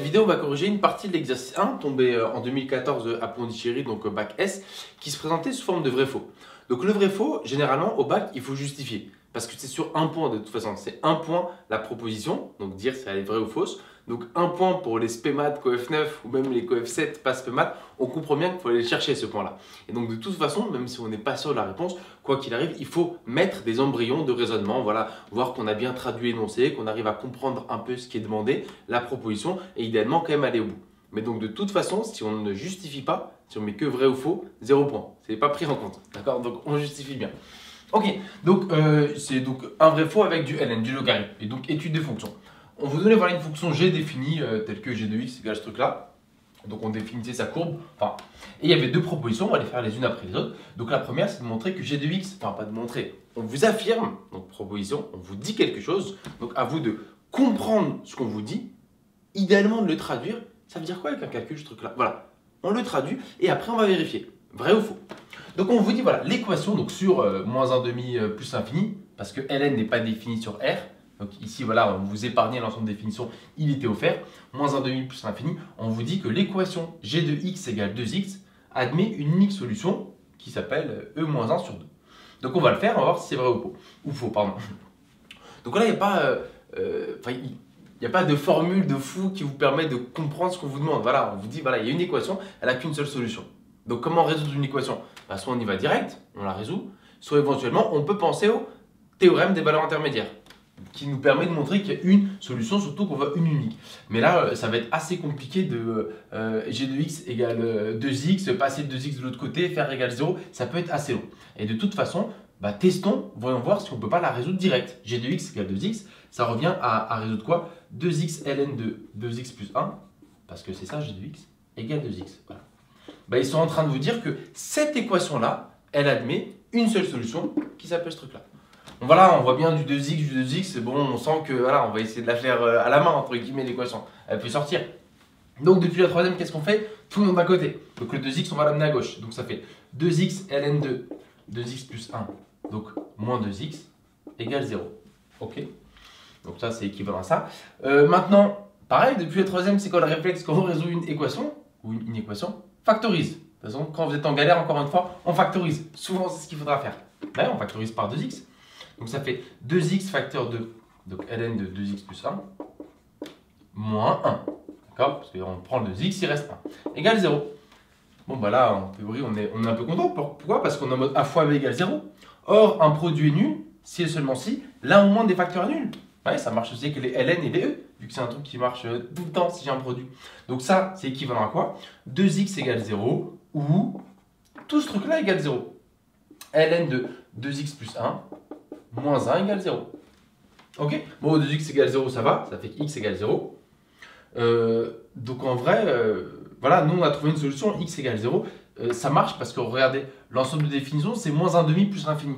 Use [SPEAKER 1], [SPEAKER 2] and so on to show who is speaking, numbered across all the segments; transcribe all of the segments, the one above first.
[SPEAKER 1] vidéo, on va corriger une partie de l'exercice 1 tombé en 2014 à Pondichéry, donc bac S, qui se présentait sous forme de vrai-faux. Donc le vrai-faux, généralement au bac, il faut justifier. Parce que c'est sur un point de toute façon. C'est un point la proposition, donc dire si elle est vraie ou fausse. Donc un point pour les SPEMAT, COEF 9 ou même les COEF 7, pas SPEMAT, on comprend bien qu'il faut aller chercher ce point-là. Et donc de toute façon, même si on n'est pas sûr de la réponse, quoi qu'il arrive, il faut mettre des embryons de raisonnement, voilà, voir qu'on a bien traduit l'énoncé, qu'on arrive à comprendre un peu ce qui est demandé, la proposition, et idéalement quand même aller au bout. Mais donc de toute façon, si on ne justifie pas, si on met que vrai ou faux, 0 point. Ce n'est pas pris en compte, d'accord? Donc on justifie bien. Ok, donc c'est donc un vrai faux avec du ln, du logarithme, et donc étude des fonctions. On vous donnait voilà une fonction g définie telle que g de x égale ce truc-là. Donc on définissait sa courbe, enfin, et il y avait deux propositions, on va les faire les unes après les autres. Donc la première, c'est de montrer que g de x, enfin pas de montrer, on vous affirme, donc proposition, on vous dit quelque chose, donc à vous de comprendre ce qu'on vous dit, idéalement de le traduire. Ça veut dire quoi avec un calcul ce truc-là? Voilà, on le traduit et après on va vérifier, vrai ou faux. Donc on vous dit voilà l'équation donc sur moins 1 demi plus l'infini, parce que ln n'est pas défini sur R. Donc ici voilà, on vous épargnait l'ensemble de définitions, il était offert. Moins 1 demi plus l'infini, on vous dit que l'équation g de x égale 2x admet une unique solution qui s'appelle e moins 1 sur 2. Donc on va le faire, on va voir si c'est vrai ou faux. Pardon. Donc là il n'y a pas... il n'y a pas de formule de fou qui vous permet de comprendre ce qu'on vous demande. Voilà, on vous dit, voilà, il y a une équation, elle n'a qu'une seule solution. Donc comment résoudre une équation? Soit on y va direct, on la résout, soit éventuellement on peut penser au théorème des valeurs intermédiaires, qui nous permet de montrer qu'il y a une solution, surtout qu'on veut une unique. Mais là, ça va être assez compliqué de g de x égale 2x, passer de 2x de l'autre côté, faire égal 0, ça peut être assez long. Et de toute façon, testons, voyons voir si on ne peut pas la résoudre direct. G de x égale 2x, ça revient à résoudre quoi? 2x ln de 2x plus 1, parce que c'est ça, g de x égale 2x. Voilà. Ils sont en train de vous dire que cette équation-là, elle admet une seule solution qui s'appelle ce truc-là. Donc voilà, on voit bien du 2x, c'est bon, on sent que voilà, on va essayer de la faire à la main, entre guillemets, l'équation. Elle peut sortir. Donc depuis la troisième, qu'est-ce qu'on fait? Tout le monde d'un côté. Donc le 2x, on va l'amener à gauche. Donc ça fait 2x ln de 2x plus 1, donc moins 2x égale 0. Ok? Donc ça, c'est équivalent à ça. Maintenant, pareil, depuis la troisième, c'est quoi le réflexe quand on résout une équation? Ou une équation? Factorise. De toute façon, quand vous êtes en galère, encore une fois, on factorise. Souvent, c'est ce qu'il faudra faire. Là, on factorise par 2x. Donc ça fait 2x facteur 2, donc ln de 2x plus 1, moins 1. D'accord? Parce qu'on prend le 2x, il reste 1. Égale 0. Bon, là, en théorie, on est un peu content. Pourquoi? Parce qu'on est en mode a fois b égale 0. Or, un produit est nul si et seulement si l'un ou moins des facteurs est nul. Ouais, ça marche aussi avec les ln et les e, vu que c'est un truc qui marche tout le temps si j'ai un produit. Donc ça, c'est équivalent à quoi? 2x égale 0 ou tout ce truc-là égale 0. ln de 2x plus 1 moins 1 égale 0. Ok? Bon, 2x égale 0, ça va, ça fait que x égale 0. Donc en vrai, voilà, nous on a trouvé une solution, x égale 0. Ça marche parce que regardez, l'ensemble de définitions, c'est moins 1 demi plus l'infini.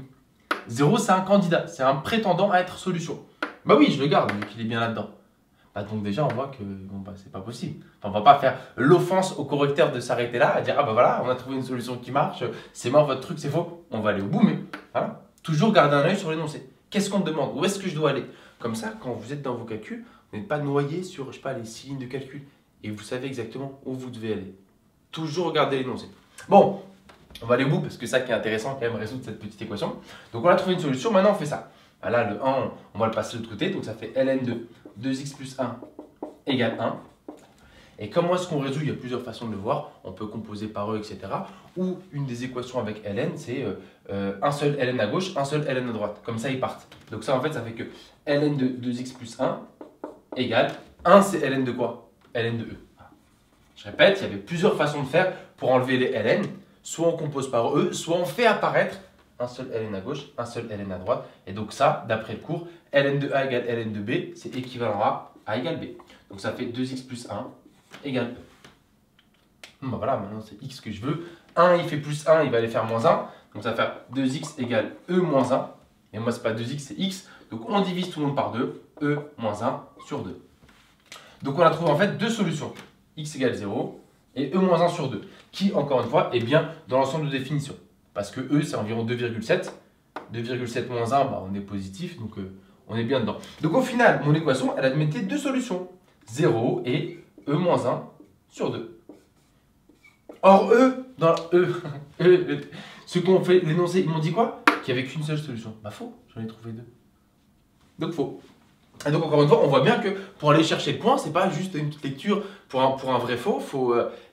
[SPEAKER 1] 0, c'est un candidat, c'est un prétendant à être solution. Bah oui, je le garde, vu qu'il est bien là-dedans. Donc déjà, on voit que c'est pas possible. Enfin, on va pas faire l'offense au correcteur de s'arrêter là, à dire, ah bah voilà, on a trouvé une solution qui marche, c'est mort, votre truc, c'est faux. On va aller au bout, mais voilà. Toujours garder un œil sur l'énoncé. Qu'est-ce qu'on te demande? Où est-ce que je dois aller? Comme ça, quand vous êtes dans vos calculs, vous n'êtes pas noyé sur, je sais pas, les 6 lignes de calcul. Et vous savez exactement où vous devez aller. Toujours regarder l'énoncé. Bon, on va aller au bout parce que c'est ça qui est intéressant quand même, résoudre cette petite équation. Donc on a trouvé une solution, maintenant on fait ça. Là, le 1, on va le passer de l'autre côté, donc ça fait ln de 2x plus 1 égale 1. Et comment est-ce qu'on résout? Il y a plusieurs façons de le voir. On peut composer par eux, etc. Ou une des équations avec ln, c'est un seul ln à gauche, un seul ln à droite. Comme ça, ils partent. Donc ça, en fait, ça fait que ln de 2x plus 1 égale 1, c'est ln de quoi? Ln de e. Je répète, il y avait plusieurs façons de faire pour enlever les ln. Soit on compose par eux, soit on fait apparaître un seul ln à gauche, un seul ln à droite. Et donc ça, d'après le cours, ln de a égale ln de b, c'est équivalent à a égale b. Donc ça fait 2x plus 1 égale e. Voilà, maintenant c'est x que je veux. 1, il fait plus 1, il va aller faire moins 1. Donc ça va faire 2x égale e moins 1. Et moi, c'est pas 2x, c'est x. Donc on divise tout le monde par 2, e moins 1 sur 2. Donc on a trouvé en fait deux solutions. X égale 0 et e moins 1 sur 2. Qui, encore une fois, est bien dans l'ensemble de définition. Parce que e, c'est environ 2,7. 2,7 moins 1, on est positif, donc on est bien dedans. Donc au final, mon équation, elle admettait deux solutions. 0 et E-1 sur 2. Or, dans ceux qui ont fait l'énoncé, ils m'ont dit quoi? Qu'il n'y avait qu'une seule solution. Bah faux, j'en ai trouvé 2. Donc faux. Et donc encore une fois, on voit bien que pour aller chercher le point, c'est pas juste une petite lecture pour un vrai faux.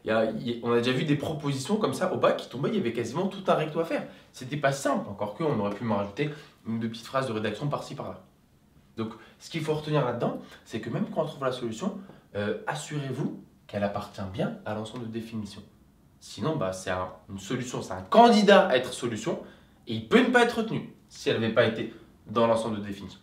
[SPEAKER 1] On a déjà vu des propositions comme ça au bac qui tombaient, il y avait quasiment tout un recto à faire. C'était pas simple, encore qu'on aurait pu me rajouter une ou deux petites phrases de rédaction par-ci par-là. Donc ce qu'il faut retenir là-dedans, c'est que même quand on trouve la solution, assurez-vous qu'elle appartient bien à l'ensemble de définition. Sinon, bah, c'est une solution, c'est un candidat à être solution et il peut ne pas être retenu si elle n'avait pas été dans l'ensemble de définition.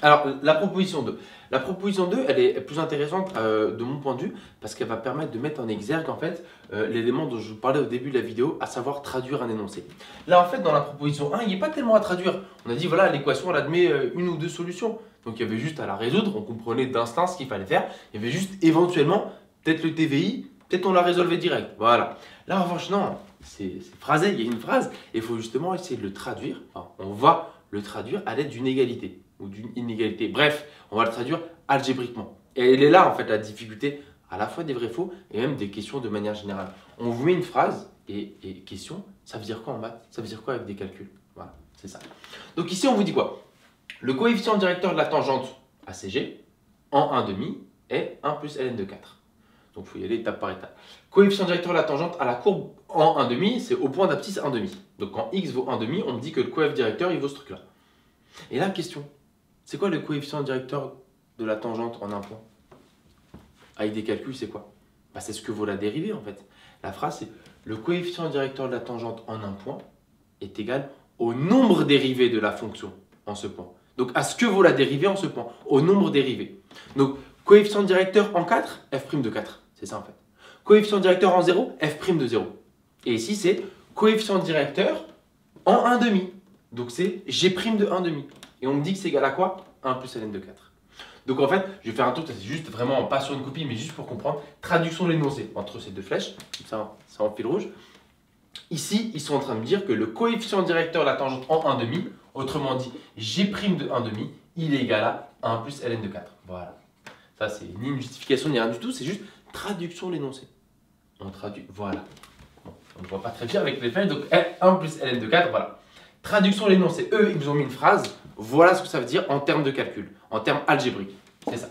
[SPEAKER 1] Alors, la proposition 2. La proposition 2, elle est plus intéressante de mon point de vue parce qu'elle va permettre de mettre en exergue en fait l'élément dont je vous parlais au début de la vidéo, à savoir traduire un énoncé. Là, en fait, dans la proposition 1, il n'y a pas tellement à traduire. On a dit, voilà, l'équation, elle admet une ou deux solutions. Donc, il y avait juste à la résoudre, on comprenait d'instinct ce qu'il fallait faire. Il y avait juste éventuellement, peut-être le TVI, peut-être on la résolvait direct. Voilà. Là, en revanche, non, c'est phrasé, il y a une phrase et il faut justement essayer de le traduire. Enfin, on va le traduire à l'aide d'une égalité ou d'une inégalité. Bref, on va le traduire algébriquement. Et elle est là, en fait, la difficulté à la fois des vrais-faux et même des questions de manière générale. On vous met une phrase et question, ça veut dire quoi en maths? Ça veut dire quoi avec des calculs? Voilà, c'est ça. Donc ici, on vous dit quoi? Le coefficient directeur de la tangente ACG en 1,5 est 1 plus ln de 4. Donc il faut y aller étape par étape. Coefficient directeur de la tangente à la courbe en 1,5, c'est au point d'abscisse 1,5. Donc quand x vaut 1,5, on me dit que le coefficient directeur, il vaut ce truc-là. Et là, question. C'est quoi le coefficient directeur de la tangente en un point? Avec des calculs, c'est quoi? Bah, c'est ce que vaut la dérivée en fait. La phrase, c'est le coefficient directeur de la tangente en un point est égal au nombre dérivé de la fonction en ce point. Donc à ce que vaut la dérivée en ce point, au nombre dérivé. Donc coefficient directeur en 4, f' de 4. C'est ça en fait. Coefficient directeur en 0, f' de 0. Et ici, c'est coefficient directeur en 1,5. Donc c'est g' de 1,5. Et on me dit que c'est égal à quoi? 1 plus ln de 4. Donc en fait, je vais faire un truc, c'est juste vraiment pas sur une copie, mais juste pour comprendre. Traduction de l'énoncé entre ces deux flèches, comme ça, c'est en fil rouge. Ici, ils sont en train de me dire que le coefficient directeur de la tangente en 1,5, autrement dit, g' de 1,5, il est égal à 1 plus ln de 4. Voilà. Ça, c'est ni une justification ni rien du tout, c'est juste traduction de l'énoncé. On traduit, voilà. Bon, on ne voit pas très bien avec les flèches, donc 1 plus ln de 4, voilà. Traduction de l'énoncé. Eux, ils vous ont mis une phrase. Voilà ce que ça veut dire en termes de calcul, en termes algébriques. C'est ça.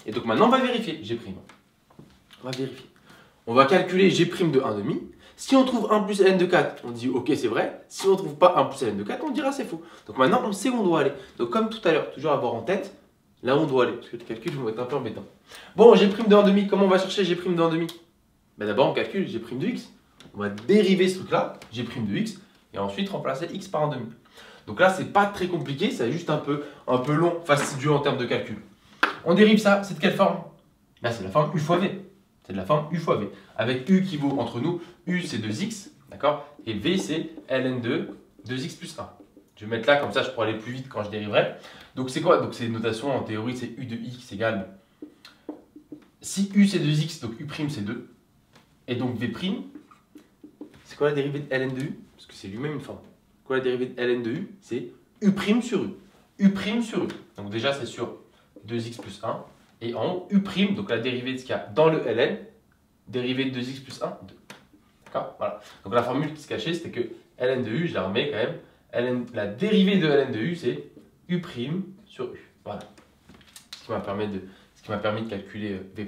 [SPEAKER 1] Et donc maintenant, on va vérifier g'. On va vérifier. On va calculer g' de 1,5. Si on trouve 1 plus ln de 4, on dit ok, c'est vrai. Si on ne trouve pas 1 plus ln de 4, on dira c'est faux. Donc maintenant, on sait où on doit aller. Donc comme tout à l'heure, toujours avoir en tête là où on doit aller. Parce que les calculs vont être un peu embêtants. Bon, g' de 1,5. Comment on va chercher g' de 1,5? Ben d'abord, on calcule g' de x. On va dériver ce truc-là, g' de x, et ensuite remplacer x par 1,5. Donc là, c'est pas très compliqué, c'est juste un peu long, fastidieux en termes de calcul. On dérive ça, c'est de quelle forme? Là, c'est la forme u fois v. C'est de la forme u fois v. Avec u qui vaut entre nous, u c'est 2x, d'accord? Et v c'est ln de 2x plus 1. Je vais mettre là, comme ça je pourrai aller plus vite quand je dériverai. Donc c'est quoi? Donc c'est une notation en théorie, c'est u de x égale. Si u c'est 2x, donc u' c'est 2. Et donc v', c'est quoi la dérivée de ln de u? Parce que c'est lui-même une forme. Quoi la dérivée de ln de u? C'est u' sur u. U' sur u. Donc déjà c'est sur 2x plus 1. Et en haut, u', donc la dérivée de ce qu'il y a dans le ln, dérivée de 2x plus 1, 2. D'accord? Voilà. Donc la formule qui se cachait, c'était que ln de u, je la remets quand même, la dérivée de ln de u, c'est u' sur u. Voilà. Ce qui m'a permis de calculer v'.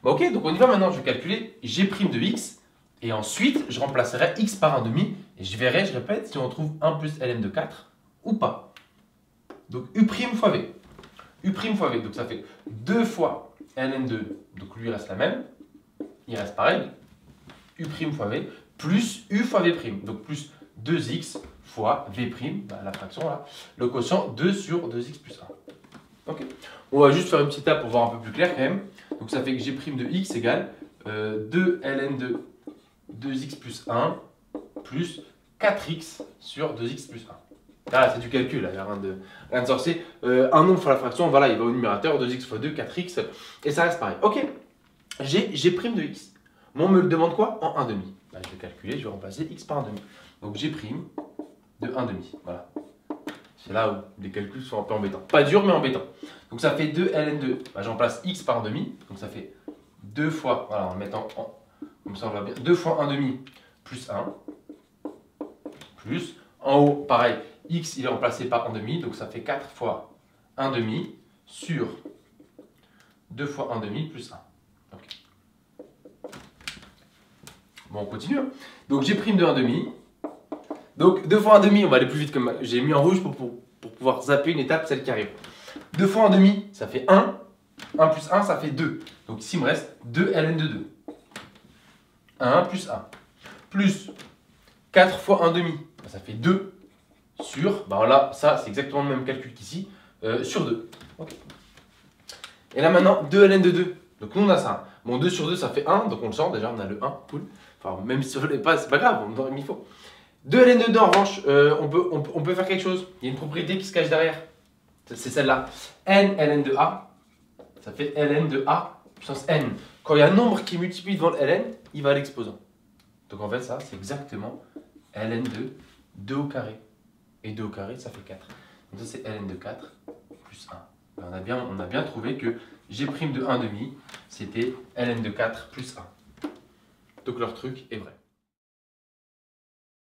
[SPEAKER 1] Bon, ok, donc on y va maintenant. Je vais calculer g' de x. Et ensuite, je remplacerai x par 1,5 et je verrai, je répète, si on trouve 1 plus ln de 4 ou pas. Donc u' fois v. U' fois v, donc ça fait 2 fois ln de, donc lui reste la même, il reste pareil, u' fois v, plus u fois v', donc plus 2x fois v', bah, la fraction là, le quotient 2 sur 2x plus 1. Ok. On va juste faire une petite étape pour voir un peu plus clair quand même. Donc ça fait que g' de x égale 2 ln de 2x plus 1 plus 4x sur 2x plus 1. Là, c'est du calcul, il n'y a rien de sorcier. Un nombre fois la fraction, voilà, il va au numérateur, 2x fois 2, 4x, et ça reste pareil. Ok, j'ai de x. Moi, on me le demande quoi? En 1,5. Bah, je vais calculer, je vais remplacer x par 1,5. Donc j'ai' de 1,5. Voilà. C'est là où les calculs sont un peu embêtants. Pas dur, mais embêtant. Donc ça fait 2 ln2. Bah, j'en place x par 1,5. Donc ça fait 2 fois, voilà, en le mettant comme ça on va bien, 2 fois 1 demi plus 1, plus, en haut, pareil, x il est remplacé par 1 demi, donc ça fait 4 fois 1 demi sur 2 fois 1 demi plus 1. Okay. Bon, on continue. Donc j'ai prime de 1 demi. Donc 2 fois 1 demi, on va aller plus vite comme j'ai mis en rouge pour pouvoir zapper une étape, celle qui arrive. 2 fois 1 demi, ça fait 1. 1 plus 1, ça fait 2. Donc ici, il me reste 2 ln de 2. 1 plus 1. Plus 4 fois 1 demi, ça fait 2 sur, bah là, ça c'est exactement le même calcul qu'ici, sur 2. Okay. Et là maintenant, 2 ln de 2. Donc nous on a ça. Bon, 2 sur 2, ça fait 1, donc on le sort déjà, on a le 1, cool. Enfin, même si on ne l'est pas, c'est pas grave, on aurait mis faux. 2 ln de 2, en revanche, on peut faire quelque chose. Il y a une propriété qui se cache derrière. C'est celle-là. N ln de A, ça fait ln de A puissance n. Quand il y a un nombre qui multiplie devant le ln, il va à l'exposant. Donc en fait, ça, c'est exactement ln de 2 au carré. Et 2 au carré, ça fait 4. Donc ça, c'est ln de 4 plus 1. On a bien trouvé que g' de 1 demi, c'était ln de 4 plus 1. Donc leur truc est vrai.